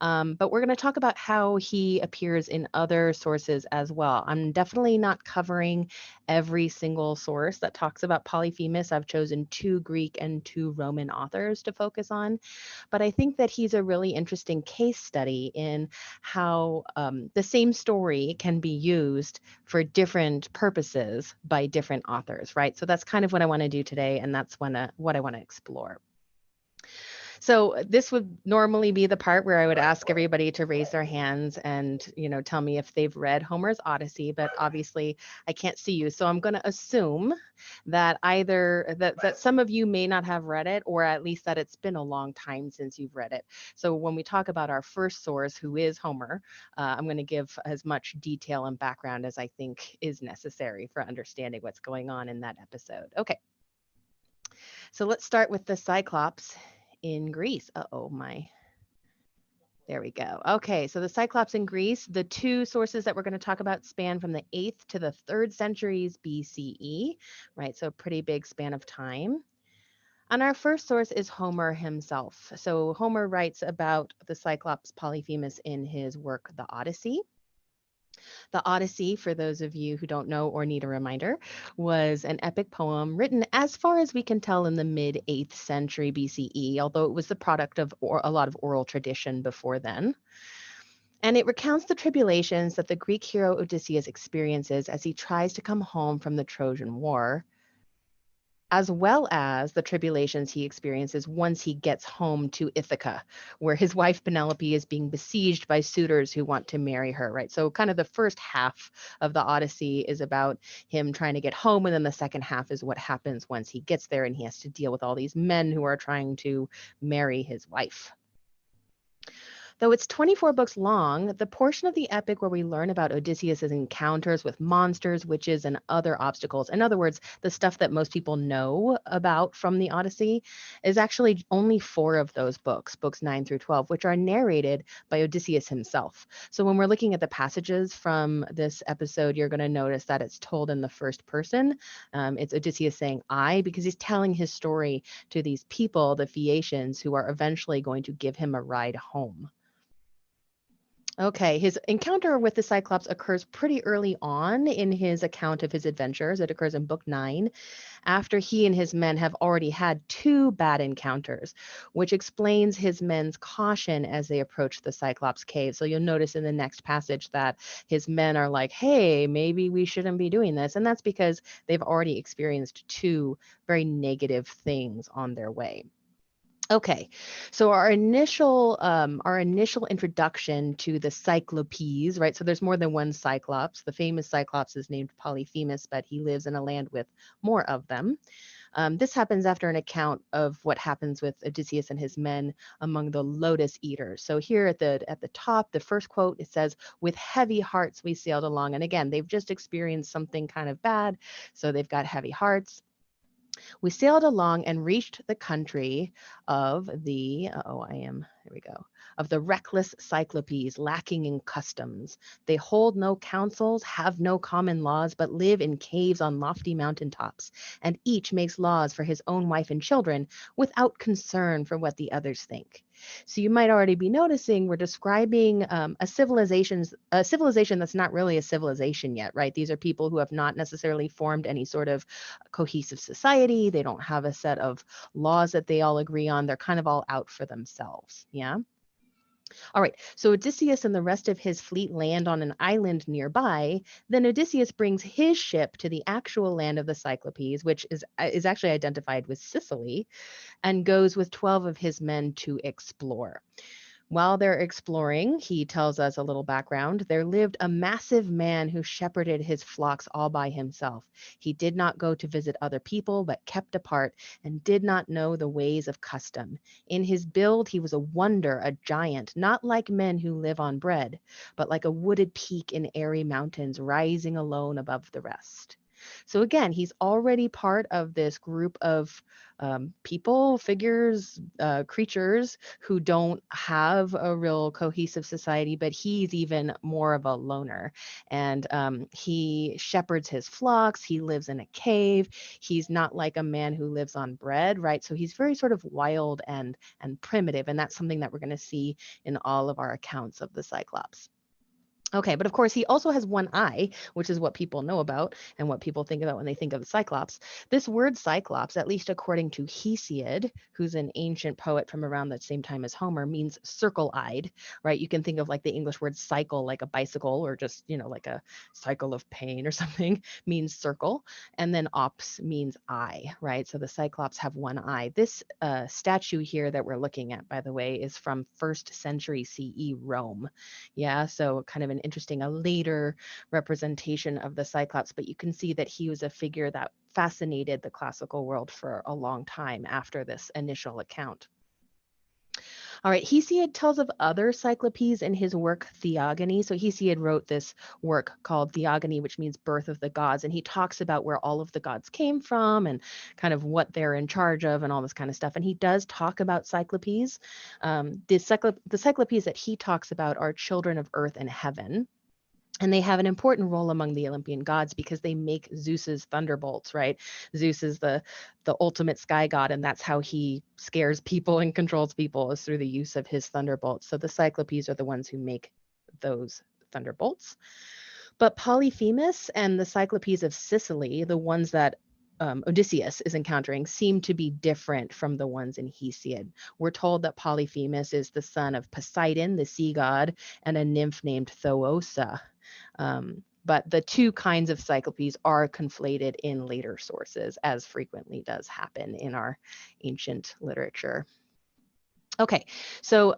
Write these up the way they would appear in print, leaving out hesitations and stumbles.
But we're going to talk about how he appears in other sources as well. I'm definitely not covering every single source that talks about Polyphemus. I've chosen two Greek and two Roman authors to focus on. But I think that he's a really interesting case study in how the same story can be used for different purposes by different authors, right? So that's kind of what I want to do today, and that's what I want to explore. So this would normally be the part where I would ask everybody to raise their hands and, tell me if they've read Homer's Odyssey, but obviously I can't see you. So I'm going to assume that either that some of you may not have read it, or at least that it's been a long time since you've read it. So when we talk about our first source, who is Homer, I'm going to give as much detail and background as I think is necessary for understanding what's going on in that episode. Okay. So let's start with the Cyclops in Greece. There we go. Okay, so the Cyclops in Greece, the two sources that we're going to talk about span from the 8th to the 3rd centuries BCE, right? So a pretty big span of time. And our first source is Homer himself. So Homer writes about the Cyclops Polyphemus in his work, The Odyssey. The Odyssey, for those of you who don't know or need a reminder, was an epic poem written, as far as we can tell, in the mid 8th century BCE, although it was the product of a lot of oral tradition before then. And it recounts the tribulations that the Greek hero Odysseus experiences as he tries to come home from the Trojan War, as well as the tribulations he experiences once he gets home to Ithaca, where his wife Penelope is being besieged by suitors who want to marry her, right? So kind of the first half of the Odyssey is about him trying to get home, and then the second half is what happens once he gets there and he has to deal with all these men who are trying to marry his wife. Though it's 24 books long, the portion of the epic where we learn about Odysseus's encounters with monsters, witches, and other obstacles, in other words, the stuff that most people know about from the Odyssey, is actually only 4 of those books, books 9 through 12, which are narrated by Odysseus himself. So when we're looking at the passages from this episode, you're going to notice that it's told in the first person. It's Odysseus saying I, because he's telling his story to these people, the Phaeacians, who are eventually going to give him a ride home. Okay, his encounter with the Cyclops occurs pretty early on in his account of his adventures. It occurs in book 9, after he and his men have already had 2 bad encounters, which explains his men's caution as they approach the Cyclops cave. So you'll notice in the next passage that his men are like, hey, maybe we shouldn't be doing this. And that's because they've already experienced 2 very negative things on their way. Okay, so our initial introduction to the Cyclopes, right? So there's more than one Cyclops. The famous Cyclops is named Polyphemus, but he lives in a land with more of them. This happens after an account of what happens with Odysseus and his men among the lotus eaters. So here at the top, the first quote, it says, "With heavy hearts we sailed along." And again, they've just experienced something kind of bad, so they've got heavy hearts. We sailed along and reached the country of of the reckless Cyclopes, lacking in customs. They hold no councils, have no common laws, but live in caves on lofty mountain tops, and each makes laws for his own wife and children without concern for what the others think. So you might already be noticing we're describing a civilization that's not really a civilization yet, right? These are people who have not necessarily formed any sort of cohesive society. They don't have a set of laws that they all agree on. They're kind of all out for themselves. Yeah. All right. So Odysseus and the rest of his fleet land on an island nearby. Then Odysseus brings his ship to the actual land of the Cyclopes, which is actually identified with Sicily, and goes with 12 of his men to explore. While they're exploring, he tells us a little background. There lived a massive man who shepherded his flocks all by himself. He did not go to visit other people, but kept apart and did not know the ways of custom. In his build, he was a wonder, a giant, not like men who live on bread, but like a wooded peak in airy mountains rising alone above the rest. So again, he's already part of this group of people, figures, creatures who don't have a real cohesive society, but he's even more of a loner. And he shepherds his flocks. He lives in a cave. He's not like a man who lives on bread, right? So he's very sort of wild and primitive, and that's something that we're going to see in all of our accounts of the Cyclops. Okay, but of course, he also has one eye, which is what people know about and what people think about when they think of the Cyclops. This word Cyclops, at least according to Hesiod, who's an ancient poet from around the same time as Homer, means circle-eyed, right? You can think of like the English word cycle, like a bicycle, or just, like a cycle of pain or something, means circle. And then ops means eye, right? So the Cyclops have one eye. This statue here that we're looking at, by the way, is from 1st century CE Rome. Yeah, so kind of an interesting, a later representation of the Cyclops, but you can see that he was a figure that fascinated the classical world for a long time after this initial account. All right, Hesiod tells of other Cyclopes in his work Theogony. So Hesiod wrote this work called Theogony, which means birth of the gods, and he talks about where all of the gods came from and kind of what they're in charge of and all this kind of stuff. And he does talk about Cyclopes. The Cyclopes that he talks about are children of earth and heaven. And they have an important role among the Olympian gods because they make Zeus's thunderbolts, right? Zeus is the ultimate sky god, and that's how he scares people and controls people, is through the use of his thunderbolts. So the Cyclopes are the ones who make those thunderbolts. But Polyphemus and the Cyclopes of Sicily, the ones that Odysseus is encountering, seem to be different from the ones in Hesiod. We're told that Polyphemus is the son of Poseidon, the sea god, and a nymph named Thoosa. But the two kinds of Cyclopes are conflated in later sources, as frequently does happen in our ancient literature. Okay, so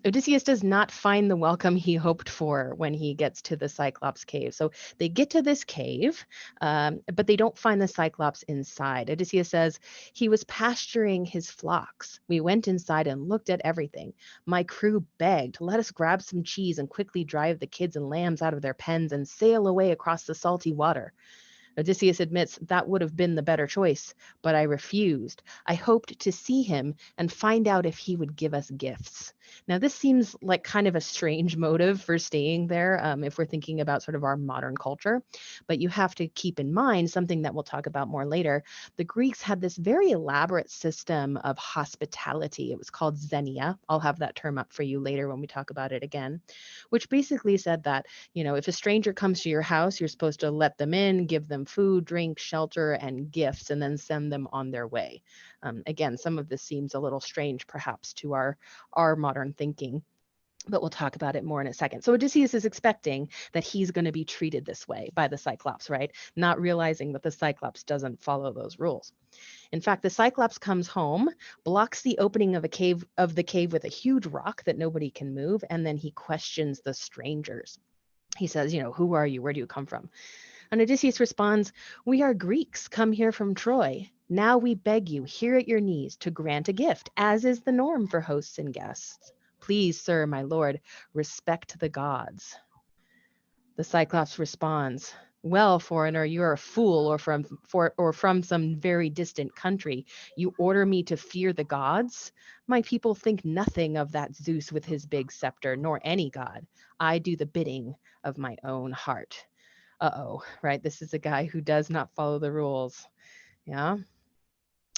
Odysseus does not find the welcome he hoped for when he gets to the Cyclops cave. So they get to this cave, but they don't find the Cyclops inside. Odysseus says, he was pasturing his flocks. We went inside and looked at everything. My crew begged, let us grab some cheese and quickly drive the kids and lambs out of their pens and sail away across the salty water. Odysseus admits that would have been the better choice, but I refused. I hoped to see him and find out if he would give us gifts. Now, this seems like kind of a strange motive for staying there if we're thinking about sort of our modern culture, but you have to keep in mind something that we'll talk about more later. The Greeks had this very elaborate system of hospitality. It was called xenia. I'll have that term up for you later when we talk about it again, which basically said that, if a stranger comes to your house, you're supposed to let them in, give them food, drink, shelter, and gifts, and then send them on their way. Again, some of this seems a little strange, perhaps, to our modern thinking, but we'll talk about it more in a second. So Odysseus is expecting that he's going to be treated this way by the Cyclops, right? Not realizing that the Cyclops doesn't follow those rules. In fact, the Cyclops comes home, blocks the opening of the cave with a huge rock that nobody can move, and then he questions the strangers. He says, who are you? Where do you come from? And Odysseus responds, we are Greeks, come here from Troy. Now we beg you, here at your knees, to grant a gift, as is the norm for hosts and guests. Please, sir, my lord, respect the gods. The Cyclops responds, well, foreigner, you're a fool or from some very distant country. You order me to fear the gods? My people think nothing of that Zeus with his big scepter, nor any god. I do the bidding of my own heart. Uh-oh, right? This is a guy who does not follow the rules. Yeah.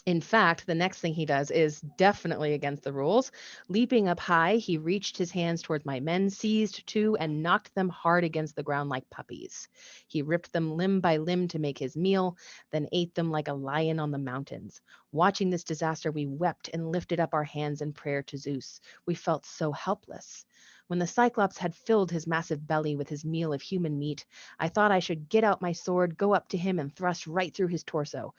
In fact, the next thing he does is definitely against the rules. Leaping up high, he reached his hands towards my men, seized two, and knocked them hard against the ground like puppies. He ripped them limb by limb to make his meal, then ate them like a lion on the mountains. Watching this disaster, we wept and lifted up our hands in prayer to Zeus. We felt so helpless. When the Cyclops had filled his massive belly with his meal of human meat, I thought I should get out my sword, go up to him, and thrust right through his torso.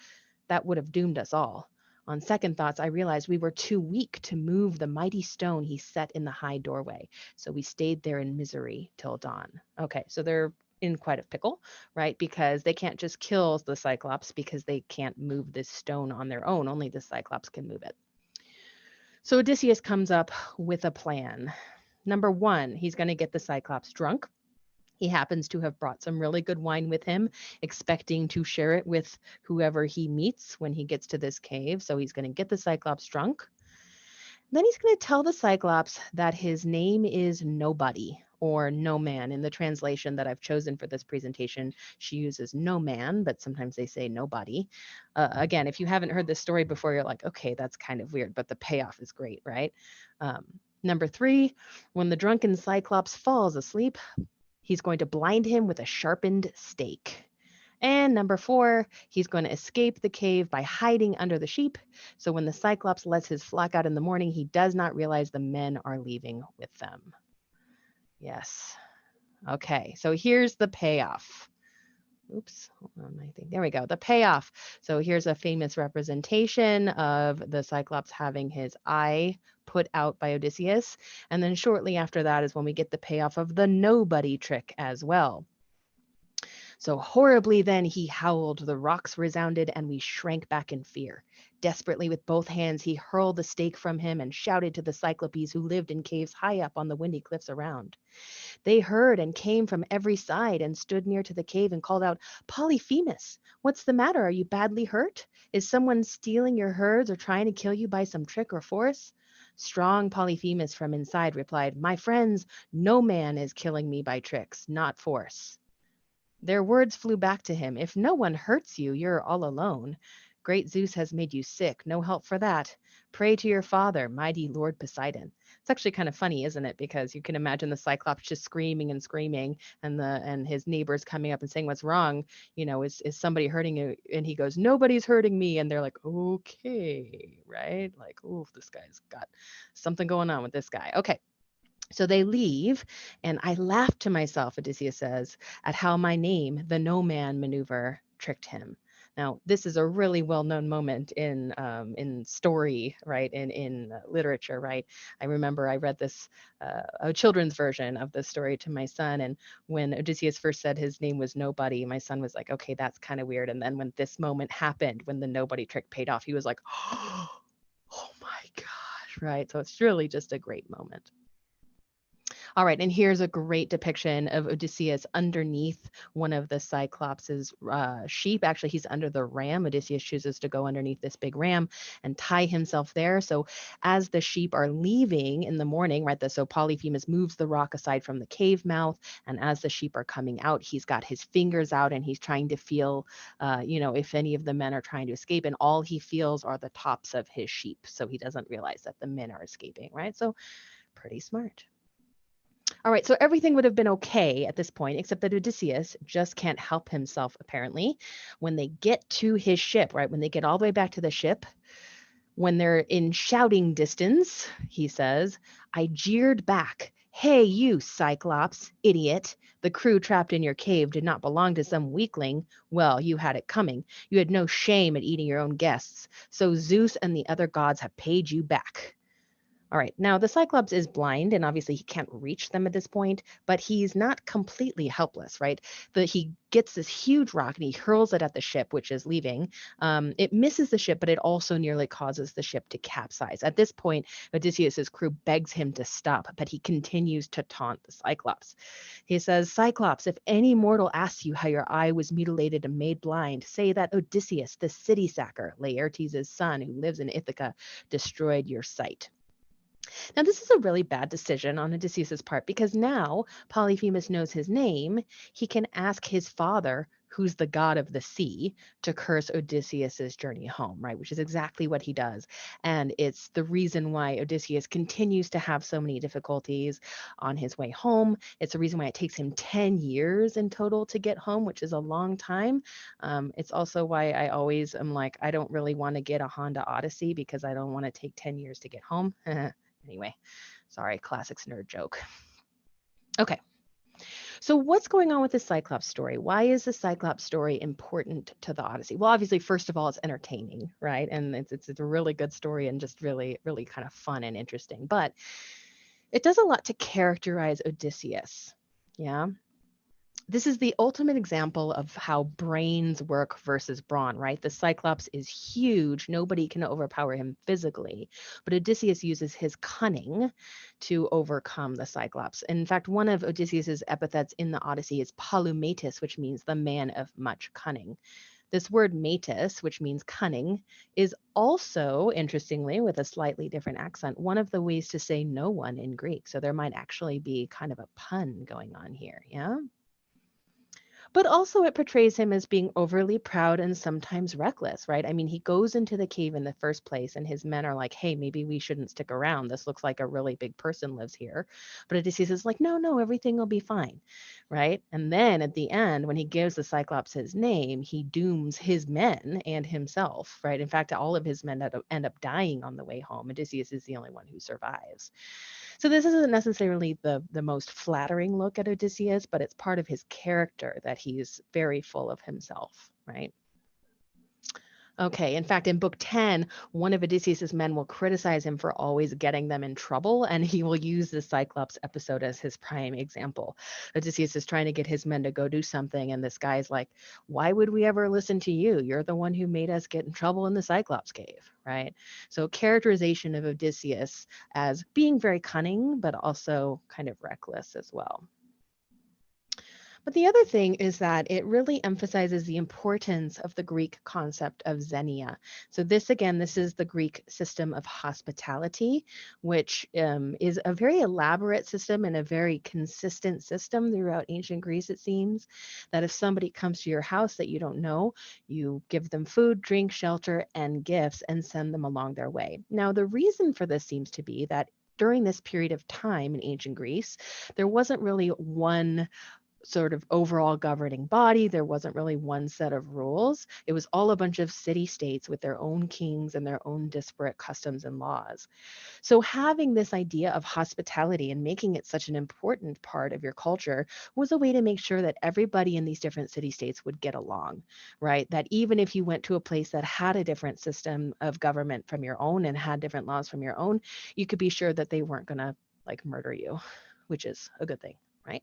That would have doomed us all. On second thoughts, I realized we were too weak to move the mighty stone he set in the high doorway. So we stayed there in misery till dawn. Okay, so they're in quite a pickle, right? Because they can't just kill the Cyclops because they can't move this stone on their own. Only the Cyclops can move it. So Odysseus comes up with a plan. Number one, he's going to get the Cyclops drunk. He happens to have brought some really good wine with him, expecting to share it with whoever he meets when he gets to this cave. So he's going to get the Cyclops drunk. Then he's going to tell the Cyclops that his name is Nobody or No Man. In the translation that I've chosen for this presentation, she uses No Man, but sometimes they say Nobody. Again, if you haven't heard this story before, you're like, okay, that's kind of weird, but the payoff is great, right? Um, Number 3, when the drunken Cyclops falls asleep, he's going to blind him with a sharpened stake. And number 4, he's going to escape the cave by hiding under the sheep. So when the Cyclops lets his flock out in the morning, he does not realize the men are leaving with them. Yes. Okay, so here's the payoff. Oops, hold on, I think. There we go. The payoff. So here's a famous representation of the Cyclops having his eye put out by Odysseus. And then shortly after that is when we get the payoff of the nobody trick as well. So horribly then he howled, the rocks resounded, and we shrank back in fear. Desperately with both hands he hurled the stake from him and shouted to the Cyclopes who lived in caves high up on the windy cliffs around. They heard and came from every side and stood near to the cave and called out, Polyphemus, what's the matter? Are you badly hurt? Is someone stealing your herds or trying to kill you by some trick or force? Strong Polyphemus from inside replied, My friends, no man is killing me by tricks, not force. Their words flew back to him. If no one hurts you, you're all alone. Great Zeus has made you sick. No help for that. Pray to your father, mighty Lord Poseidon. It's actually kind of funny, isn't it? Because you can imagine the Cyclops just screaming and screaming, and his neighbors coming up and saying, "What's wrong? You know, is somebody hurting you?" And he goes, "Nobody's hurting me." And they're like, "Okay, right? Like, ooh, this guy's got something going on with this guy." Okay. So they leave, and I laughed to myself, Odysseus says, at how my name, the no man maneuver, tricked him. Now, this is a really well-known moment in story, right? In literature, right? I remember I read this a children's version of this story to my son, and when Odysseus first said his name was Nobody, my son was like, "Okay, that's kind of weird." And then when this moment happened, when the Nobody trick paid off, he was like, "Oh my gosh!" Right? So it's really just a great moment. All right, and here's a great depiction of Odysseus underneath one of the Cyclops's sheep. Actually, he's under the ram. Odysseus chooses to go underneath this big ram and tie himself there. So as the sheep are leaving in the morning, right, so Polyphemus moves the rock aside from the cave mouth, and as the sheep are coming out, he's got his fingers out and he's trying to feel, if any of the men are trying to escape, and all he feels are the tops of his sheep. So he doesn't realize that the men are escaping, right? So pretty smart. All right, so everything would have been okay at this point, except that Odysseus just can't help himself, apparently. When they get to his ship, right, when they get all the way back to the ship, when they're in shouting distance, he says, I jeered back. Hey, you Cyclops, idiot. The crew trapped in your cave did not belong to some weakling. Well, you had it coming. You had no shame at eating your own guests. So Zeus and the other gods have paid you back. All right. Now, the Cyclops is blind, and obviously he can't reach them at this point, but he's not completely helpless, right? He gets this huge rock and he hurls it at the ship, which is leaving. It misses the ship, but it also nearly causes the ship to capsize. At this point, Odysseus's crew begs him to stop, but he continues to taunt the Cyclops. He says, Cyclops, if any mortal asks you how your eye was mutilated and made blind, say that Odysseus, the city sacker, Laertes' son, who lives in Ithaca, destroyed your sight. Now, this is a really bad decision on Odysseus's part because now Polyphemus knows his name. He can ask his father, who's the god of the sea, to curse Odysseus's journey home, right? Which is exactly what he does. And it's the reason why Odysseus continues to have so many difficulties on his way home. It's the reason why it takes him 10 years in total to get home, which is a long time. It's also why I always am like, I don't really want to get a Honda Odyssey because I don't want to take 10 years to get home. Anyway, sorry, classics nerd joke. Okay. So what's going on with the Cyclops story? Why is the Cyclops story important to the Odyssey? Well, obviously, first of all, it's entertaining, right? And it's a really good story and just really, really kind of fun and interesting. But it does a lot to characterize Odysseus. Yeah. This is the ultimate example of how brains work versus brawn, right? The Cyclops is huge. Nobody can overpower him physically. But Odysseus uses his cunning to overcome the Cyclops. In fact, one of Odysseus's epithets in the Odyssey is Polymatus, which means the man of much cunning. This word matus, which means cunning, is also, interestingly, with a slightly different accent, one of the ways to say no one in Greek. So there might actually be kind of a pun going on here. Yeah. But also it portrays him as being overly proud and sometimes reckless, right? I mean, he goes into the cave in the first place and his men are like, hey, maybe we shouldn't stick around. This looks like a really big person lives here. But Odysseus is like, no, no, everything will be fine, right? And then at the end, when he gives the Cyclops his name, he dooms his men and himself, right? In fact, all of his men end up dying on the way home. Odysseus is the only one who survives. So this isn't necessarily the most flattering look at Odysseus, but it's part of his character that he's very full of himself, right? Okay, in fact, in book 10, one of Odysseus's men will criticize him for always getting them in trouble, and he will use the Cyclops episode as his prime example. Odysseus is trying to get his men to go do something, and this guy's like, why would we ever listen to you? You're the one who made us get in trouble in the Cyclops cave, right? So characterization of Odysseus as being very cunning, but also kind of reckless as well. But the other thing is that it really emphasizes the importance of the Greek concept of xenia. So this, again, this is the Greek system of hospitality, which is a very elaborate system and a very consistent system throughout ancient Greece, it seems, that if somebody comes to your house that you don't know, you give them food, drink, shelter, and gifts and send them along their way. Now, the reason for this seems to be that during this period of time in ancient Greece, there wasn't really one sort of overall governing body. There wasn't really one set of rules. It was all a bunch of city states with their own kings and their own disparate customs and laws. So having this idea of hospitality and making it such an important part of your culture was a way to make sure that everybody in these different city states would get along, right? That even if you went to a place that had a different system of government from your own and had different laws from your own, you could be sure that they weren't going to like murder you, which is a good thing, right?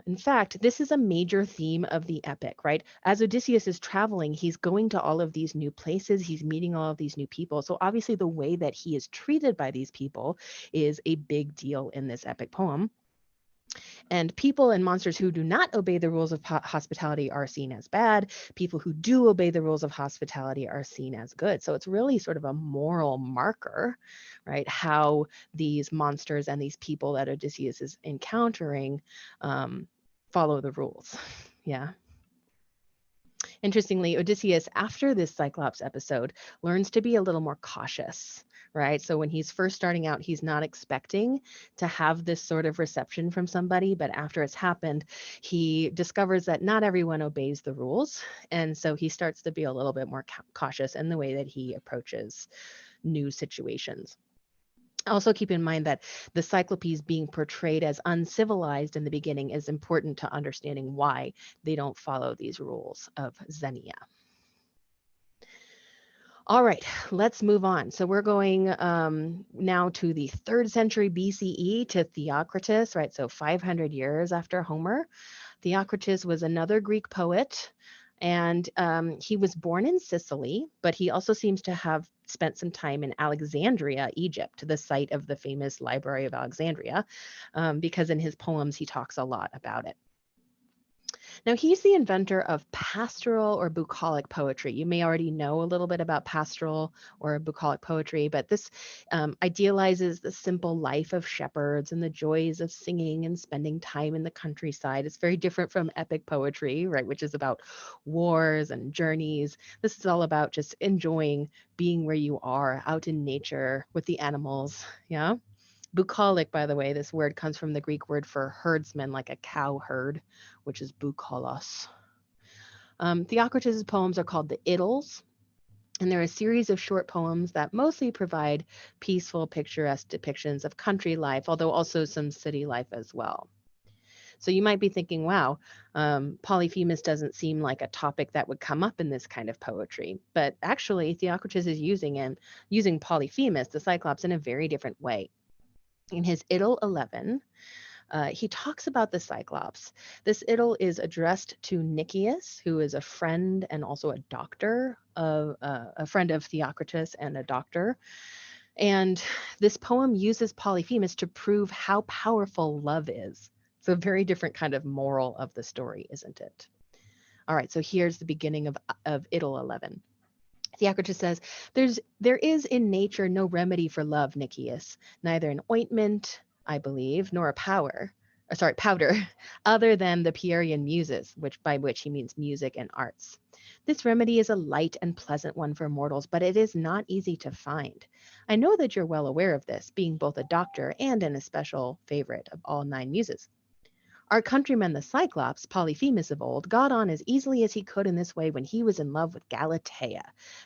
In fact, this is a major theme of the epic, right? As Odysseus is traveling, he's going to all of these new places, he's meeting all of these new people. So obviously the way that he is treated by these people is a big deal in this epic poem. And people and monsters who do not obey the rules of hospitality are seen as bad. People who do obey the rules of hospitality are seen as good. So it's really sort of a moral marker, right? How these monsters and these people that Odysseus is encountering follow the rules. Yeah. Interestingly, Odysseus, after this Cyclops episode, learns to be a little more cautious, right? So when he's first starting out, he's not expecting to have this sort of reception from somebody, but after it's happened, he discovers that not everyone obeys the rules. And so he starts to be a little bit more cautious in the way that he approaches new situations. Also keep in mind that the Cyclopes being portrayed as uncivilized in the beginning is important to understanding why they don't follow these rules of xenia. All right, let's move on. So we're going now to the 3rd century BCE to Theocritus, right? So 500 years after Homer. Theocritus was another Greek poet, and he was born in Sicily, but he also seems to have spent some time in Alexandria, Egypt, the site of the famous Library of Alexandria, because in his poems he talks a lot about it. Now, he's the inventor of pastoral or bucolic poetry. You may already know a little bit about pastoral or bucolic poetry, but this idealizes the simple life of shepherds and the joys of singing and spending time in the countryside. It's very different from epic poetry, right, which is about wars and journeys. This is all about just enjoying being where you are, out in nature with the animals. Yeah. Bucolic, by the way, this word comes from the Greek word for herdsman, like a cow herd, which is bukolos. Theocritus' poems are called the Idylls, and they're a series of short poems that mostly provide peaceful, picturesque depictions of country life, although also some city life as well. So you might be thinking, wow, Polyphemus doesn't seem like a topic that would come up in this kind of poetry. But actually, Theocritus is using Polyphemus, the Cyclops, in a very different way. In his Idyll 11, he talks about the Cyclops. This idyll is addressed to Nicias, who is a friend and also a friend of Theocritus and a doctor. And this poem uses Polyphemus to prove how powerful love is. It's a very different kind of moral of the story, isn't it? All right, so here's the beginning of Idyll 11. Theocritus says, there is in nature no remedy for love, Nicias, neither an ointment, I believe, nor a powder, other than the Pierian muses, by which he means music and arts. This remedy is a light and pleasant one for mortals, but it is not easy to find. I know that you're well aware of this, being both a doctor and an especial favorite of all 9 muses. Our countryman the Cyclops, Polyphemus of old, got on as easily as he could in this way when he was in love with Galatea,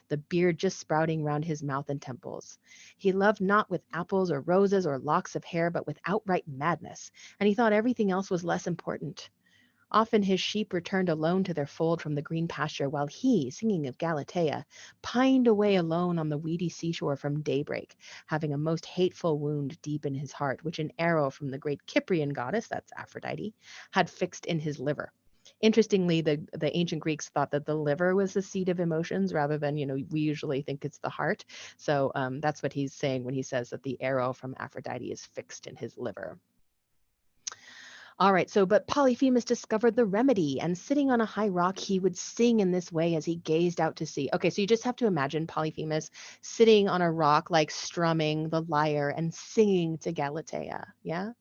the beard just sprouting round his mouth and temples. He loved not with apples or roses or locks of hair, but with outright madness, and he thought everything else was less important. Often his sheep returned alone to their fold from the green pasture, while he, singing of Galatea, pined away alone on the weedy seashore from daybreak, having a most hateful wound deep in his heart, which an arrow from the great Cyprian goddess, that's Aphrodite, had fixed in his liver. Interestingly, the ancient Greeks thought that the liver was the seat of emotions rather than, we usually think it's the heart. So that's what he's saying when he says that the arrow from Aphrodite is fixed in his liver. All right, but Polyphemus discovered the remedy, and sitting on a high rock, he would sing in this way as he gazed out to sea. Okay, so you just have to imagine Polyphemus sitting on a rock, like strumming the lyre and singing to Galatea. Yeah?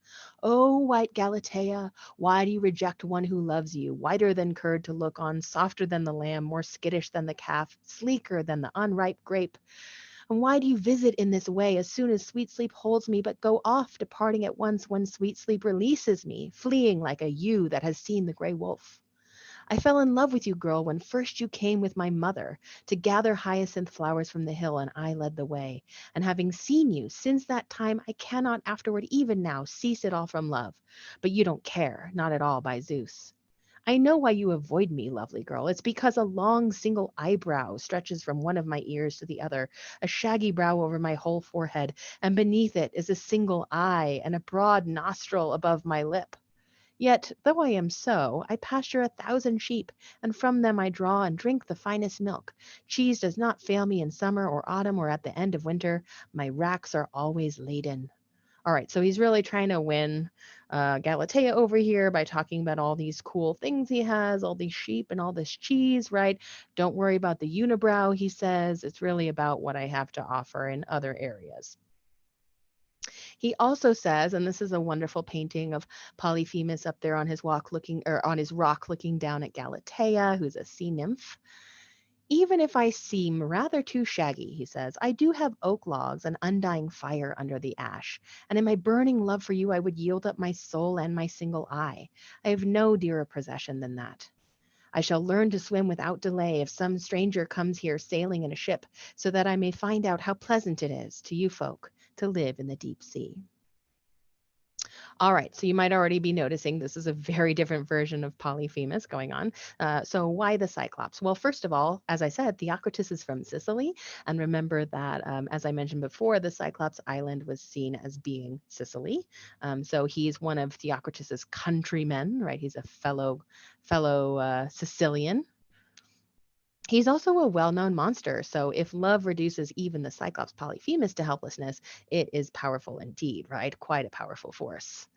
Oh, white Galatea, why do you reject one who loves you? Whiter than curd to look on, softer than the lamb, more skittish than the calf, sleeker than the unripe grape. And why do you visit in this way as soon as sweet sleep holds me, but go off, departing at once when sweet sleep releases me, fleeing like a ewe that has seen the gray wolf? I fell in love with you, girl, when first you came with my mother to gather hyacinth flowers from the hill, and I led the way. And having seen you since that time, I cannot afterward, even now, cease it all from love. But you don't care, not at all, by Zeus. I know why you avoid me, lovely girl. It's because a long single eyebrow stretches from one of my ears to the other, a shaggy brow over my whole forehead, and beneath it is a single eye and a broad nostril above my lip. Yet, though I am so, I pasture 1,000 sheep, and from them I draw and drink the finest milk. Cheese does not fail me in summer or autumn or at the end of winter. My racks are always laden. All right, so he's really trying to win Galatea over here by talking about all these cool things he has, all these sheep and all this cheese, right? Don't worry about the unibrow, he says. It's really about what I have to offer in other areas. He also says, and this is a wonderful painting of Polyphemus up there on his on his rock looking down at Galatea, who's a sea nymph. Even if I seem rather too shaggy, he says, I do have oak logs and undying fire under the ash, and in my burning love for you I would yield up my soul and my single eye. I have no dearer possession than that. I shall learn to swim without delay if some stranger comes here sailing in a ship, so that I may find out how pleasant it is to you folk to live in the deep sea. All right, so you might already be noticing this is a very different version of Polyphemus going on. So why the Cyclops? Well, first of all, as I said, Theocritus is from Sicily. And remember that, as I mentioned before, the Cyclops island was seen as being Sicily. So he's one of Theocritus's countrymen, right? He's a fellow Sicilian. He's also a well-known monster, so if love reduces even the Cyclops Polyphemus to helplessness, it is powerful indeed, right? Quite a powerful force.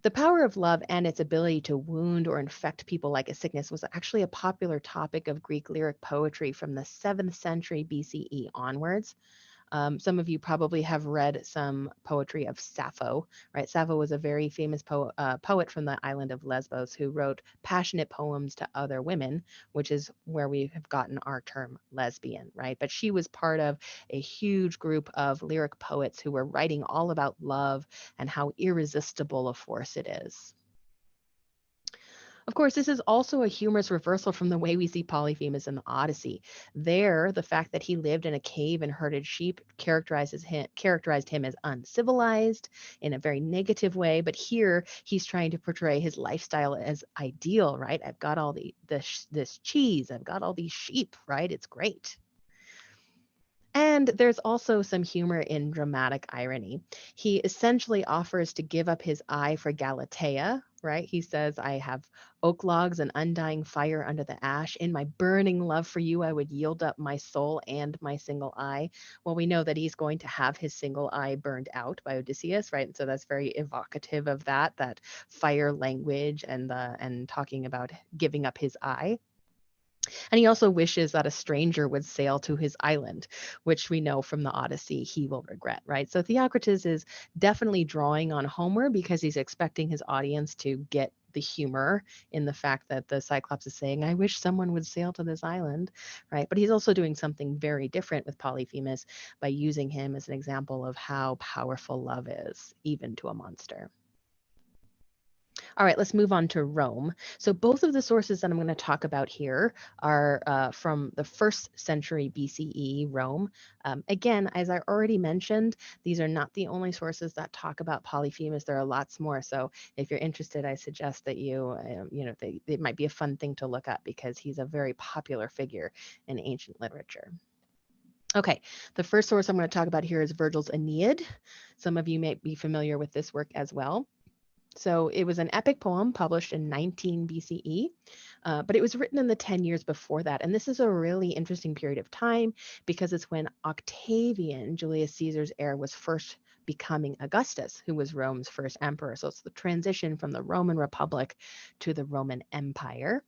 The power of love and its ability to wound or infect people like a sickness was actually a popular topic of Greek lyric poetry from the 7th century BCE onwards. Some of you probably have read some poetry of Sappho, right? Sappho was a very famous poet from the island of Lesbos who wrote passionate poems to other women, which is where we have gotten our term lesbian, right? But she was part of a huge group of lyric poets who were writing all about love and how irresistible a force it is. Of course, this is also a humorous reversal from the way we see Polyphemus in the Odyssey. There, the fact that he lived in a cave and herded sheep characterized him as uncivilized in a very negative way. But here, he's trying to portray his lifestyle as ideal, right? I've got all this cheese, I've got all these sheep, right? It's great. And there's also some humor in dramatic irony. He essentially offers to give up his eye for Galatea, right? He says, I have oak logs and undying fire under the ash. In my burning love for you, I would yield up my soul and my single eye. Well, we know that he's going to have his single eye burned out by Odysseus, right? And so that's very evocative of that fire language and talking about giving up his eye. And he also wishes that a stranger would sail to his island, which we know from the Odyssey he will regret, right? So Theocritus is definitely drawing on Homer because he's expecting his audience to get the humor in the fact that the Cyclops is saying, I wish someone would sail to this island, right? But he's also doing something very different with Polyphemus by using him as an example of how powerful love is, even to a monster. All right, let's move on to Rome. So both of the sources that I'm going to talk about here are from the first century BCE Rome. Again, as I already mentioned, these are not the only sources that talk about Polyphemus. There are lots more. So if you're interested, I suggest that it might be a fun thing to look up because he's a very popular figure in ancient literature. Okay, the first source I'm going to talk about here is Vergil's Aeneid. Some of you may be familiar with this work as well. So it was an epic poem published in 19 BCE, but it was written in the 10 years before that. And this is a really interesting period of time because it's when Octavian, Julius Caesar's heir, was first becoming Augustus, who was Rome's first emperor. So it's the transition from the Roman Republic to the Roman Empire.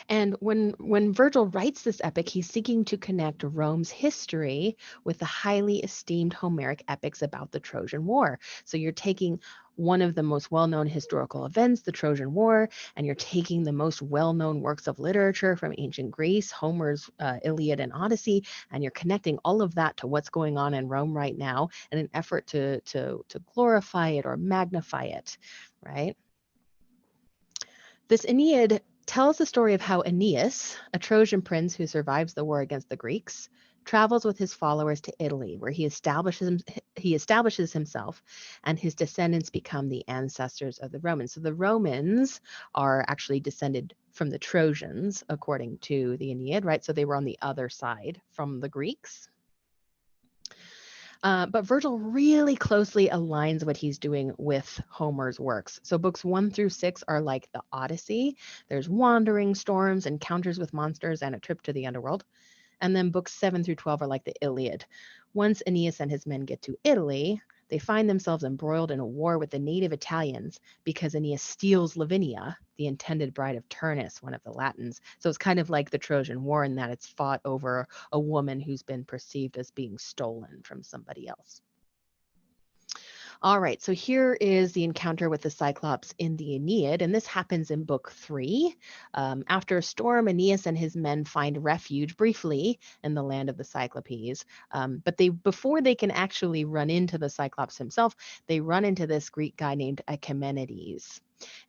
And when Virgil writes this epic, he's seeking to connect Rome's history with the highly esteemed Homeric epics about the Trojan War. So you're taking one of the most well-known historical events, the Trojan War, and you're taking the most well-known works of literature from ancient Greece, Homer's Iliad and Odyssey, and you're connecting all of that to what's going on in Rome right now in an effort to glorify it or magnify it, right? This Aeneid tells the story of how Aeneas, a Trojan prince who survives the war against the Greeks, travels with his followers to Italy, where he establishes himself, and his descendants become the ancestors of the Romans. So the Romans are actually descended from the Trojans, according to the Aeneid, right? So they were on the other side from the Greeks. But Virgil really closely aligns what he's doing with Homer's works. So books 1 through 6 are like the Odyssey. There's wandering, storms, encounters with monsters, and a trip to the underworld. And then books 7 through 12 are like the Iliad. Once Aeneas and his men get to Italy, they find themselves embroiled in a war with the native Italians because Aeneas steals Lavinia, the intended bride of Turnus, one of the Latins. So it's kind of like the Trojan War in that it's fought over a woman who's been perceived as being stolen from somebody else. All right, so here is the encounter with the Cyclops in the Aeneid, and this happens in book 3. After a storm, Aeneas and his men find refuge briefly in the land of the Cyclopes. But before they can actually run into the Cyclops himself, they run into this Greek guy named Achaemenides.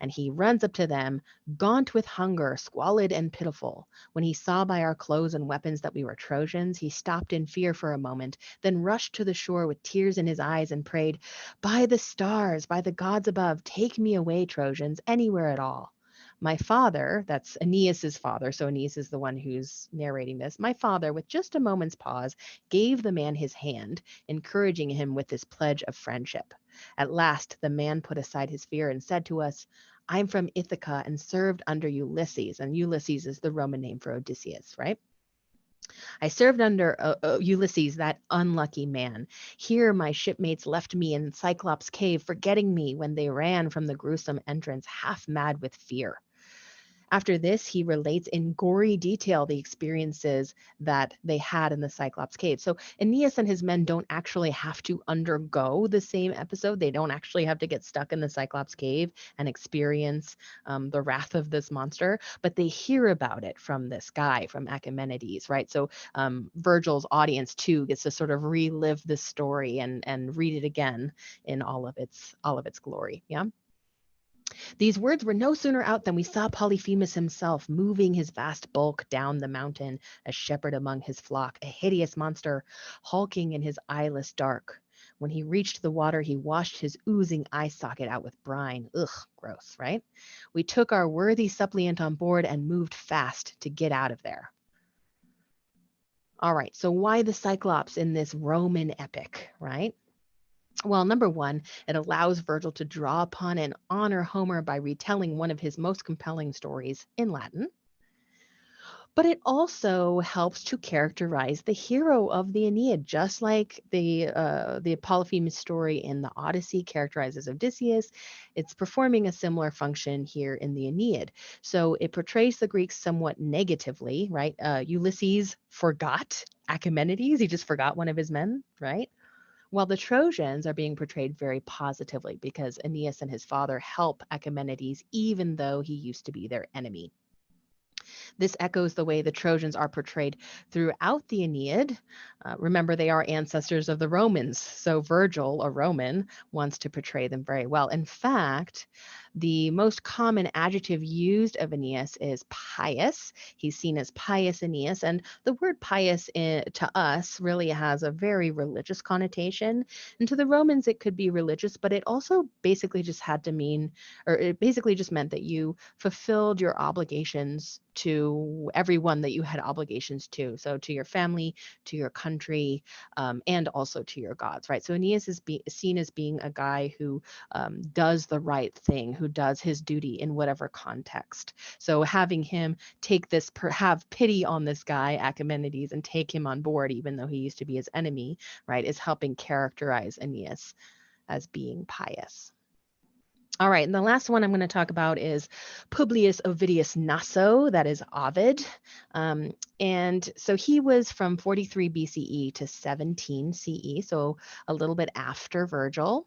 And he runs up to them, gaunt with hunger, squalid and pitiful. When he saw by our clothes and weapons that we were Trojans, he stopped in fear for a moment, then rushed to the shore with tears in his eyes and prayed, by the stars, by the gods above, take me away, Trojans, anywhere at all. My father, that's Aeneas's father, so Aeneas is the one who's narrating this. My father, with just a moment's pause, gave the man his hand, encouraging him with this pledge of friendship. At last, the man put aside his fear and said to us, I'm from Ithaca and served under Ulysses. And Ulysses is the Roman name for Odysseus, right? I served under Ulysses, that unlucky man. Here my shipmates left me in Cyclops' cave, forgetting me when they ran from the gruesome entrance, half mad with fear. After this, he relates in gory detail the experiences that they had in the Cyclops cave. So Aeneas and his men don't actually have to undergo the same episode. They don't actually have to get stuck in the Cyclops cave and experience the wrath of this monster, but they hear about it from this guy, from Achaemenides, right? So Virgil's audience too gets to sort of relive this story and read it again in all of its glory. Yeah. These words were no sooner out than we saw Polyphemus himself moving his vast bulk down the mountain, a shepherd among his flock, a hideous monster, hulking in his eyeless dark. When he reached the water, he washed his oozing eye socket out with brine. Ugh, gross, right? We took our worthy suppliant on board and moved fast to get out of there. All right, so why the Cyclops in this Roman epic, right? Well, number one, it allows Virgil to draw upon and honor Homer by retelling one of his most compelling stories in Latin. But it also helps to characterize the hero of the Aeneid, just like the Polyphemus story in the Odyssey characterizes Odysseus. It's performing a similar function here in the Aeneid. So it portrays the Greeks somewhat negatively, right? Ulysses forgot Achaemenides; he just forgot one of his men, right? While the Trojans are being portrayed very positively because Aeneas and his father help Achaemenides, even though he used to be their enemy. This echoes the way the Trojans are portrayed throughout the Aeneid. Remember, they are ancestors of the Romans, so Vergil, a Roman, wants to portray them very well. In fact, the most common adjective used of Aeneas is pious. He's seen as Pious Aeneas, and the word pious to us really has a very religious connotation. And to the Romans, it could be religious, but it also basically just had to mean, or it basically just meant that you fulfilled your obligations to everyone that you had obligations to. So to your family, to your country, and also to your gods, right? So Aeneas is seen as being a guy who does the right thing, who does his duty in whatever context. So having him have pity on this guy, Achaemenides, and take him on board, even though he used to be his enemy, right, is helping characterize Aeneas as being pious. All right, and the last one I'm going to talk about is Publius Ovidius Naso, that is Ovid. And so he was from 43 BCE to 17 CE, so a little bit after Virgil.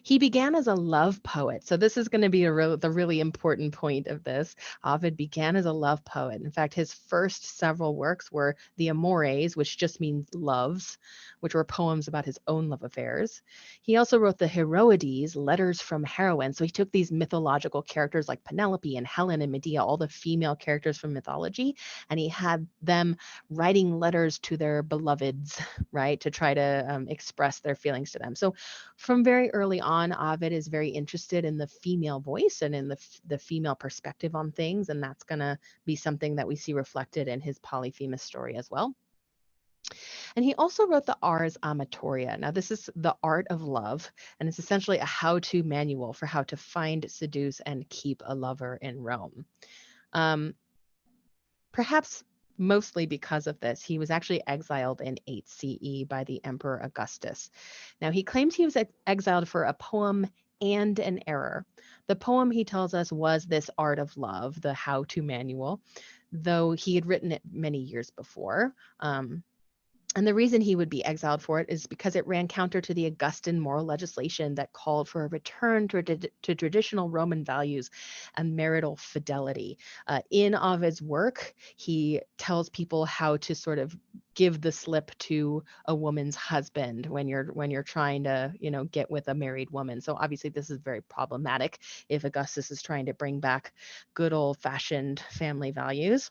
He began as a love poet. So this is going to be the really important point of this. Ovid began as a love poet. In fact, his first several works were the Amores, which just means loves, which were poems about his own love affairs. He also wrote the Heroides, letters from heroines. So he took these mythological characters like Penelope and Helen and Medea, all the female characters from mythology, and he had them writing letters to their beloveds, right, to try to express their feelings to them. So from very early on, Ovid is very interested in the female voice and in the female perspective on things, and that's going to be something that we see reflected in his Polyphemus story as well. And he also wrote the Ars Amatoria. Now, this is the art of love, and it's essentially a how-to manual for how to find, seduce, and keep a lover in Rome. Perhaps mostly because of this, he was actually exiled in 8 CE by the Emperor Augustus. Now, he claims he was exiled for a poem and an error. The poem, he tells us, was this art of love, the how-to manual, though he had written it many years before. And the reason he would be exiled for it is because it ran counter to the Augustan moral legislation that called for a return to traditional Roman values and marital fidelity. In Ovid's work, he tells people how to sort of give the slip to a woman's husband when you're trying to, get with a married woman. So obviously this is very problematic if Augustus is trying to bring back good old-fashioned family values.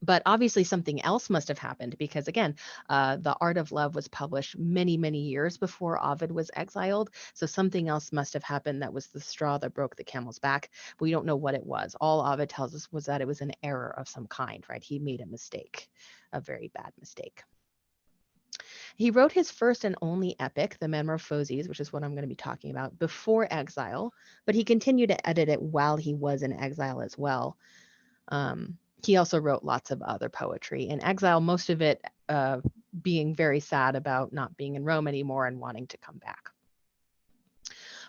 But obviously something else must have happened because, again, The Art of Love was published many, many years before Ovid was exiled. So something else must have happened that was the straw that broke the camel's back. We don't know what it was. All Ovid tells us was that it was an error of some kind, right? He made a mistake, a very bad mistake. He wrote his first and only epic, the Metamorphoses, which is what I'm going to be talking about, before exile, but he continued to edit it while he was in exile as well. He also wrote lots of other poetry in exile, most of it being very sad about not being in Rome anymore and wanting to come back.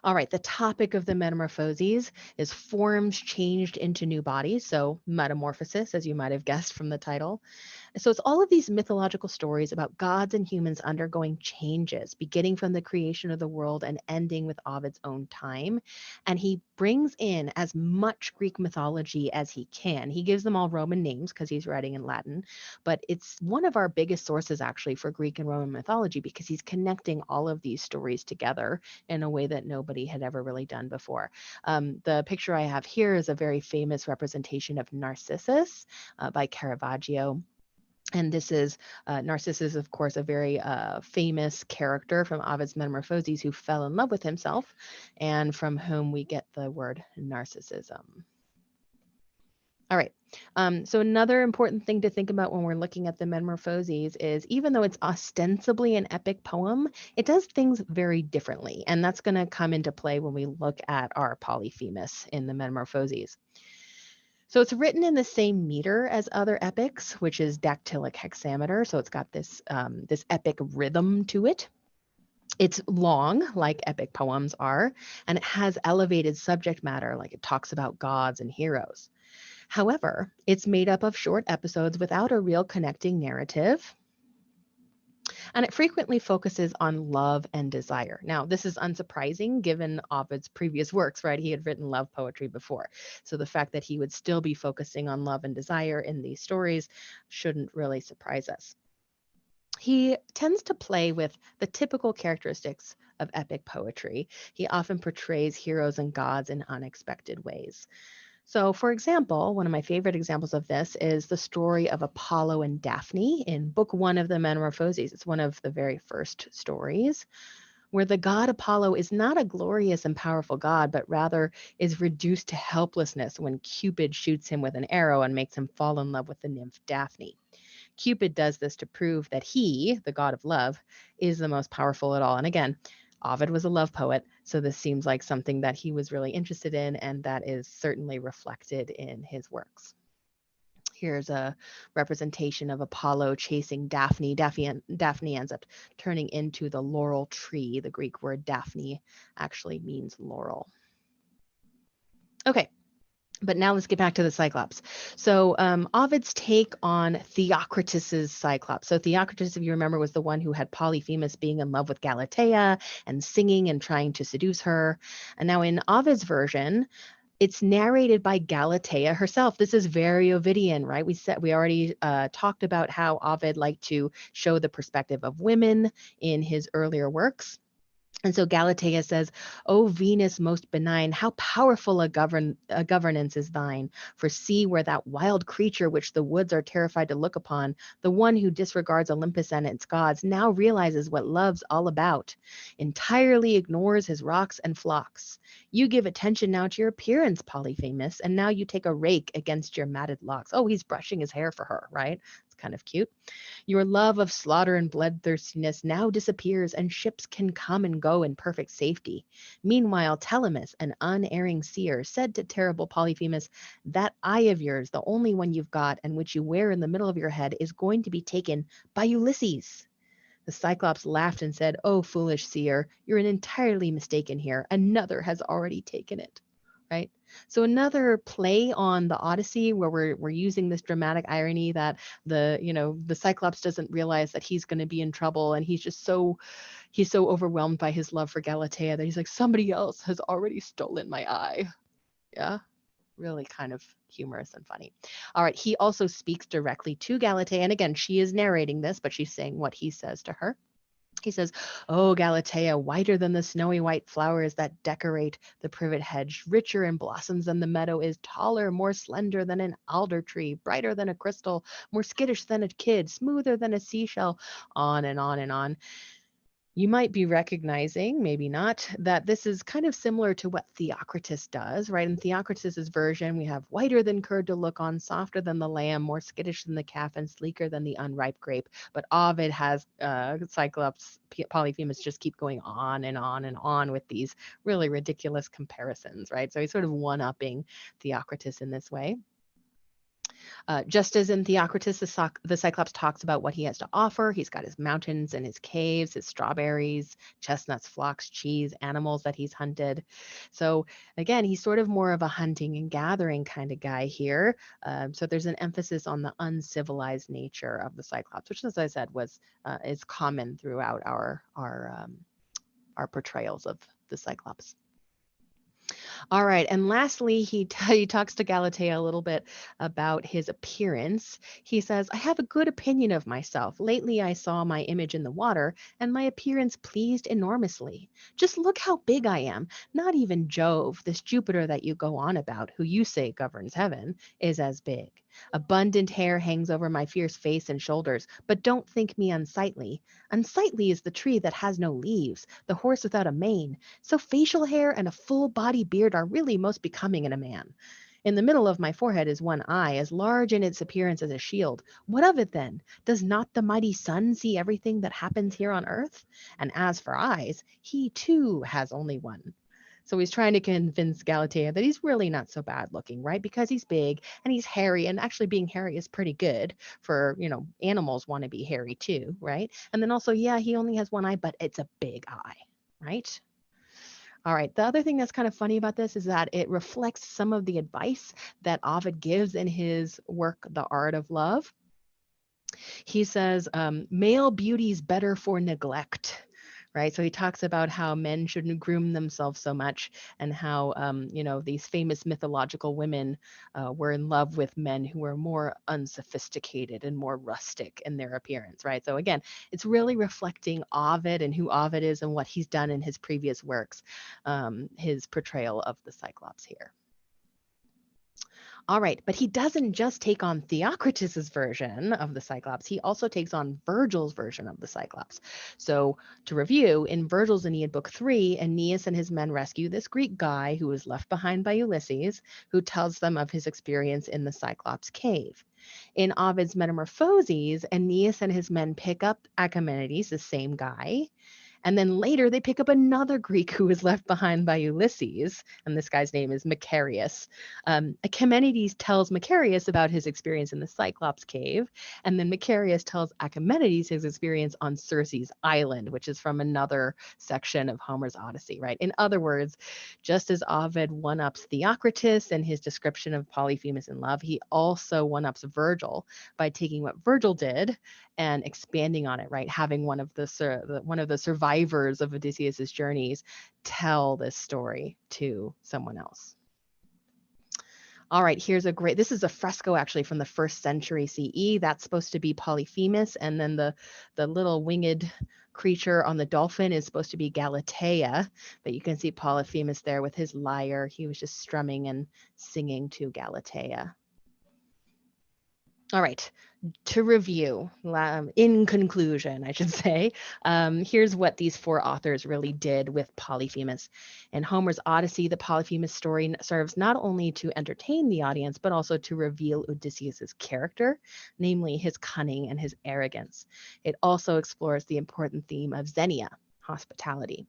All right, the topic of the Metamorphoses is forms changed into new bodies, so metamorphosis, as you might have guessed from the title. So it's all of these mythological stories about gods and humans undergoing changes, beginning from the creation of the world and ending with Ovid's own time. And he brings in as much Greek mythology as he can. He gives them all Roman names because he's writing in Latin, but it's one of our biggest sources actually for Greek and Roman mythology because he's connecting all of these stories together in a way that nobody had ever really done before. The picture I have here is a very famous representation of Narcissus by Caravaggio. And this is Narcissus, of course, a very famous character from Ovid's Metamorphoses who fell in love with himself and from whom we get the word narcissism. All right. So another important thing to think about when we're looking at the Metamorphoses is even though it's ostensibly an epic poem, it does things very differently. And that's going to come into play when we look at our Polyphemus in the Metamorphoses. So it's written in the same meter as other epics, which is dactylic hexameter. So it's got this epic rhythm to it. It's long, like epic poems are, and it has elevated subject matter, like it talks about gods and heroes. However, it's made up of short episodes without a real connecting narrative, and it frequently focuses on love and desire. Now, this is unsurprising given Ovid's previous works, right? He had written love poetry before. So the fact that he would still be focusing on love and desire in these stories shouldn't really surprise us. He tends to play with the typical characteristics of epic poetry. He often portrays heroes and gods in unexpected ways. So, for example, one of my favorite examples of this is the story of Apollo and Daphne in Book One of the Metamorphoses. It's one of the very first stories where the god Apollo is not a glorious and powerful god, but rather is reduced to helplessness when Cupid shoots him with an arrow and makes him fall in love with the nymph Daphne. Cupid does this to prove that he, the god of love, is the most powerful at all. And again, Ovid was a love poet, so this seems like something that he was really interested in, and that is certainly reflected in his works. Here's a representation of Apollo chasing Daphne. Daphne ends up turning into the laurel tree. The Greek word Daphne actually means laurel. Okay, but now let's get back to the Cyclops. So Ovid's take on Theocritus's Cyclops. So Theocritus, if you remember, was the one who had Polyphemus being in love with Galatea and singing and trying to seduce her. And now in Ovid's version, it's narrated by Galatea herself. This is very Ovidian, right? We already talked about how Ovid liked to show the perspective of women in his earlier works. And so Galatea says, O Venus most benign, how powerful a governance is thine. For see where that wild creature which the woods are terrified to look upon, the one who disregards Olympus and its gods, now realizes what love's all about, entirely ignores his rocks and flocks. You give attention now to your appearance, Polyphemus, and now you take a rake against your matted locks. Oh, he's brushing his hair for her, right? It's kind of cute. Your love of slaughter and bloodthirstiness now disappears, and ships can come and go in perfect safety. Meanwhile, Telemus, an unerring seer, said to terrible Polyphemus, that eye of yours, the only one you've got, and which you wear in the middle of your head, is going to be taken by Ulysses. The Cyclops laughed and said, Oh, foolish seer, you're entirely mistaken here. Another has already taken it. Right? So another play on the Odyssey where we're using this dramatic irony that the Cyclops doesn't realize that he's going to be in trouble, and he's so overwhelmed by his love for Galatea that he's like, somebody else has already stolen my eye. Yeah. Really kind of humorous and funny. All right. He also speaks directly to Galatea. And again, she is narrating this, but she's saying what he says to her. He says, Oh, Galatea, whiter than the snowy white flowers that decorate the privet hedge, richer in blossoms than the meadow is, taller, more slender than an alder tree, brighter than a crystal, more skittish than a kid, smoother than a seashell, on and on and on. You might be recognizing, maybe not, that this is kind of similar to what Theocritus does, right? In Theocritus's version, we have whiter than curd to look on, softer than the lamb, more skittish than the calf, and sleeker than the unripe grape. But Ovid has Cyclops, Polyphemus just keep going on and on and on with these really ridiculous comparisons, right? So he's sort of one-upping Theocritus in this way. Just as in Theocritus, the Cyclops talks about what he has to offer. He's got his mountains and his caves, his strawberries, chestnuts, flocks, cheese, animals that he's hunted. So again, he's sort of more of a hunting and gathering kind of guy here. So there's an emphasis on the uncivilized nature of the Cyclops, which, as I said, is common throughout our portrayals of the Cyclops. All right. And lastly, he talks to Galatea a little bit about his appearance. He says, I have a good opinion of myself. Lately, I saw my image in the water, and my appearance pleased enormously. Just look how big I am. Not even Jove, this Jupiter that you go on about, who you say governs heaven, is as big. Abundant hair hangs over my fierce face and shoulders, but don't think me unsightly. Unsightly is the tree that has no leaves, the horse without a mane. So facial hair and a full body beard are really most becoming in a man. In the middle of my forehead is one eye, as large in its appearance as a shield. What of it then? Does not the mighty sun see everything that happens here on earth? And as for eyes, he too has only one. So he's trying to convince Galatea that he's really not so bad looking, right? Because he's big and he's hairy, and actually being hairy is pretty good for, animals want to be hairy too, right? And then also, yeah, he only has one eye, but it's a big eye, right? All right. The other thing that's kind of funny about this is that it reflects some of the advice that Ovid gives in his work, The Art of Love. He says, male beauty's better for neglect. Right. So he talks about how men shouldn't groom themselves so much, and how, these famous mythological women were in love with men who were more unsophisticated and more rustic in their appearance. Right. So again, it's really reflecting Ovid and who Ovid is and what he's done in his previous works, his portrayal of the Cyclops here. All right, but he doesn't just take on Theocritus's version of the Cyclops, he also takes on Vergil's version of the Cyclops. So, to review, in Vergil's Aeneid Book 3, Aeneas and his men rescue this Greek guy who was left behind by Ulysses, who tells them of his experience in the Cyclops cave. In Ovid's Metamorphoses, Aeneas and his men pick up Achaemenides, the same guy. And then later they pick up another Greek who was left behind by Ulysses, and this guy's name is Macarius. Achaemenides tells Macarius about his experience in the Cyclops cave, and then Macarius tells Achaemenides his experience on Circe's island, which is from another section of Homer's Odyssey, right? In other words, just as Ovid one-ups Theocritus and his description of Polyphemus in love, he also one-ups Vergil by taking what Vergil did and expanding on it, right? Having one of the survivors of Odysseus's journeys tell this story to someone else. All right, this is a fresco actually from the 1st century CE. That's supposed to be Polyphemus, and then the little winged creature on the dolphin is supposed to be Galatea, but you can see Polyphemus there with his lyre. He was just strumming and singing to Galatea. All right, to review, in conclusion, I should say, here's what these 4 authors really did with Polyphemus. In Homer's Odyssey, the Polyphemus story serves not only to entertain the audience, but also to reveal Odysseus's character, namely his cunning and his arrogance. It also explores the important theme of xenia, hospitality.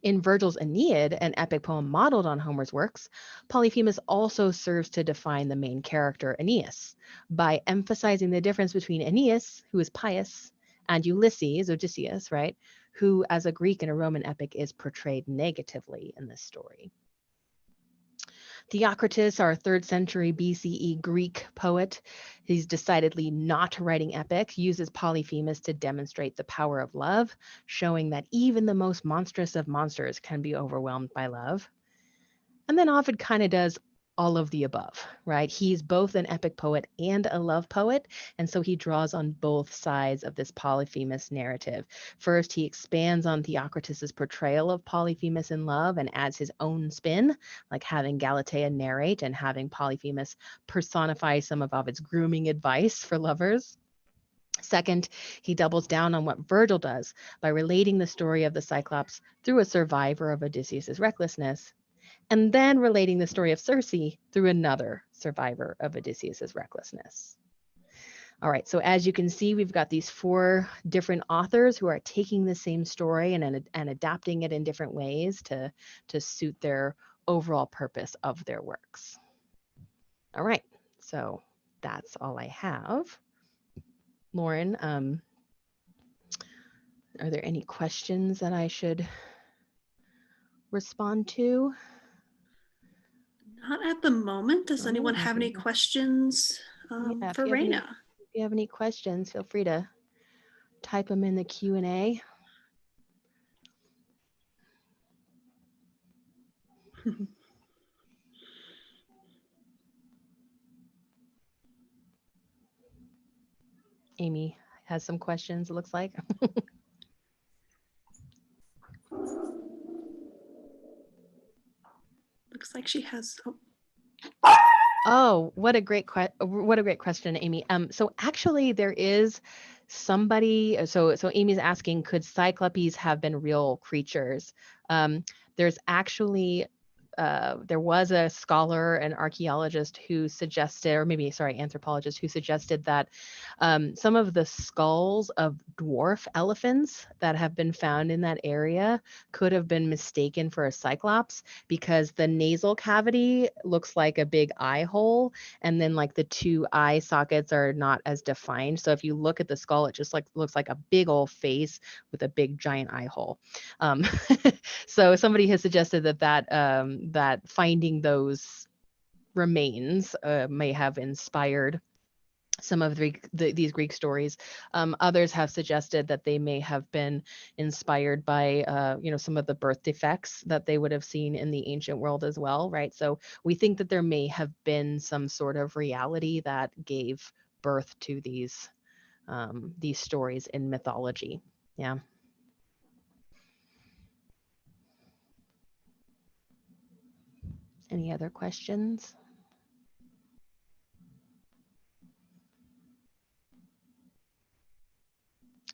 In Vergil's Aeneid, an epic poem modeled on Homer's works, Polyphemus also serves to define the main character, Aeneas, by emphasizing the difference between Aeneas, who is pious, and Ulysses, Odysseus, right, who, as a Greek and a Roman epic, is portrayed negatively in this story. Theocritus, our 3rd century BCE Greek poet, he's decidedly not writing epic, uses Polyphemus to demonstrate the power of love, showing that even the most monstrous of monsters can be overwhelmed by love. And then Ovid kind of does all of the above, right? He's both an epic poet and a love poet, and so he draws on both sides of this Polyphemus narrative. First, he expands on Theocritus's portrayal of Polyphemus in love and adds his own spin, like having Galatea narrate and having Polyphemus personify some of Ovid's grooming advice for lovers. Second, he doubles down on what Vergil does by relating the story of the Cyclops through a survivor of Odysseus's recklessness, and then relating the story of Circe through another survivor of Odysseus's recklessness. All right, so as you can see, we've got these 4 different authors who are taking the same story and adapting it in different ways to suit their overall purpose of their works. All right, so that's all I have. Lauren, are there any questions that I should respond to? Not at the moment. Does anyone have any questions for Reina? If you have any questions, feel free to type them in the Q&A. Amy has some questions, it looks like. Looks like she has. Oh, what a great question, Amy. So actually there is somebody, so Amy's asking, could Cyclopes have been real creatures? There's actually there was a scholar, an archaeologist who suggested, or maybe, sorry, anthropologist who suggested that some of the skulls of dwarf elephants that have been found in that area could have been mistaken for a cyclops, because the nasal cavity looks like a big eye hole, and then like the two eye sockets are not as defined. So if you look at the skull, it just like looks like a big old face with a big giant eye hole. So somebody has suggested that finding those remains may have inspired some of these Greek stories. Others have suggested that they may have been inspired by, some of the birth defects that they would have seen in the ancient world as well, right? So we think that there may have been some sort of reality that gave birth to these stories in mythology. Yeah. Any other questions?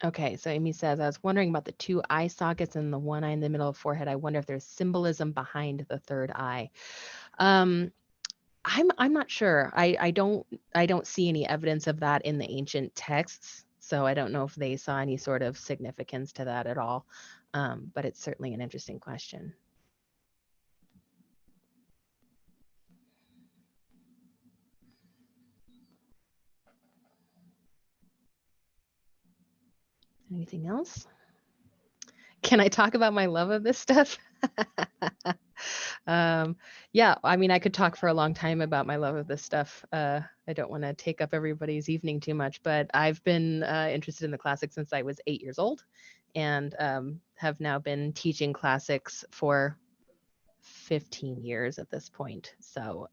Okay, so Amy says, I was wondering about the two eye sockets and the one eye in the middle of the forehead. I wonder if there's symbolism behind the third eye. I'm not sure. I don't see any evidence of that in the ancient texts, so I don't know if they saw any sort of significance to that at all. But it's certainly an interesting question. Anything else? Can I talk about my love of this stuff? Yeah, I mean, I could talk for a long time about my love of this stuff. I don't want to take up everybody's evening too much, but I've been interested in the classics since I was 8 years old, and have now been teaching classics for 15 years at this point. So,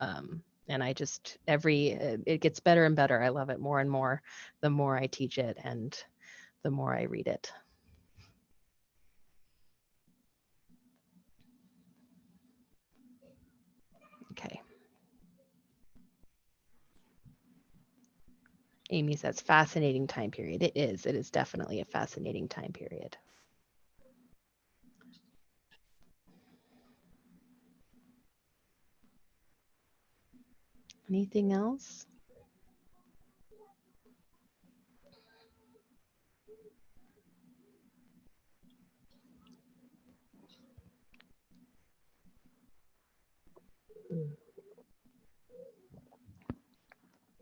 and I just, it gets better and better. I love it more and more the more I teach it and the more I read it. Okay. Amy says, fascinating time period. It is. It is definitely a fascinating time period. Anything else?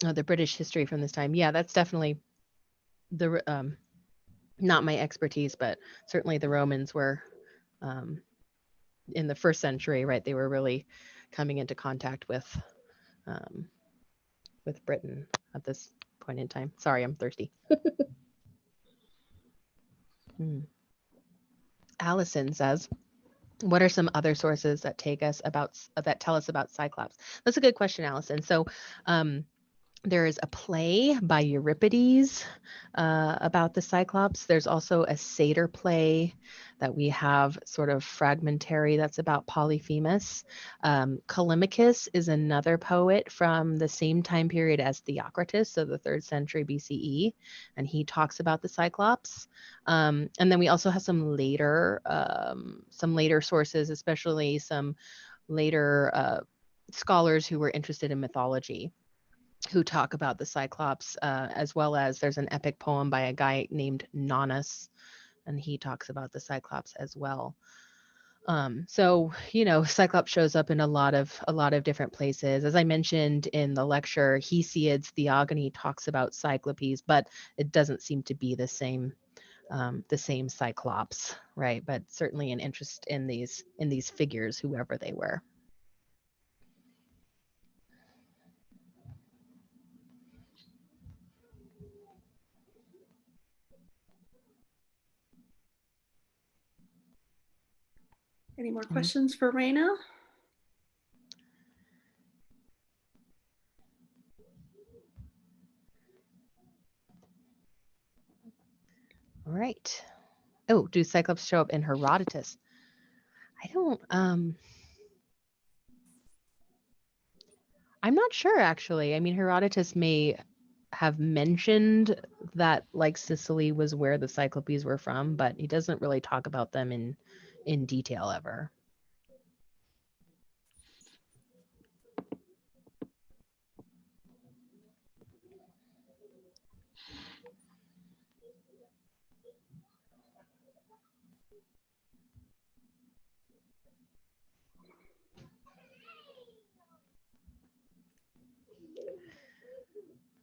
Oh, the British history from this time. Yeah, that's definitely not my expertise, but certainly the Romans were in the first century, right? They were really coming into contact with Britain at this point in time. Sorry, I'm thirsty. Allison says, what are some other sources that tell us about Cyclops? That's a good question, Allison. So there is a play by Euripides about the Cyclops. There's also a satyr play that we have sort of fragmentary that's about Polyphemus. Callimachus is another poet from the same time period as Theocritus, so the 3rd century BCE, and he talks about the Cyclops. And then we also have some later sources, especially some later scholars who were interested in mythology, who talk about the Cyclops, as well as there's an epic poem by a guy named Nonnus, and he talks about the Cyclops as well. So, Cyclops shows up in a lot of different places. As I mentioned in the lecture, Hesiod's Theogony talks about Cyclopes, but it doesn't seem to be the same Cyclops, right? But certainly an interest in these figures, whoever they were. Any more questions for Reina? All right. Oh, do Cyclops show up in Herodotus? I don't, I'm not sure, actually. I mean, Herodotus may have mentioned that like Sicily was where the Cyclopes were from, but he doesn't really talk about them in detail ever.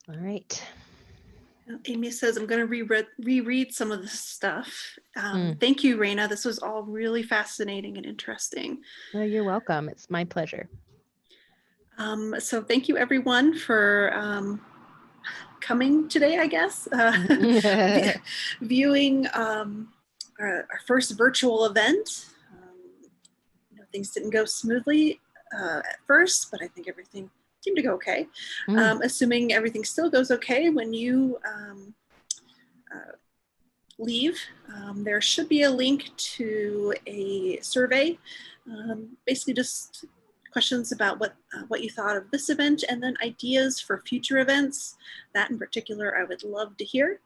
All right. Amy says, I'm going to reread some of this stuff. Thank you, Reina. This was all really fascinating and interesting. Oh, you're welcome. It's my pleasure. So thank you, everyone, for coming today, I guess. Viewing our first virtual event. Things didn't go smoothly at first, but I think everything seemed to go okay. Assuming everything still goes okay when you leave, there should be a link to a survey, basically just questions about what you thought of this event, and then ideas for future events. That in particular I would love to hear,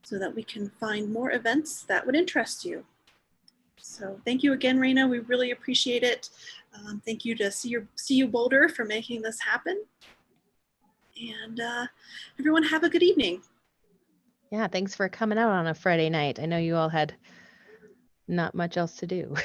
so that we can find more events that would interest you. So thank you again, Reina. We really appreciate it. Thank you to CU Boulder for making this happen. And everyone have a good evening. Yeah, thanks for coming out on a Friday night. I know you all had not much else to do.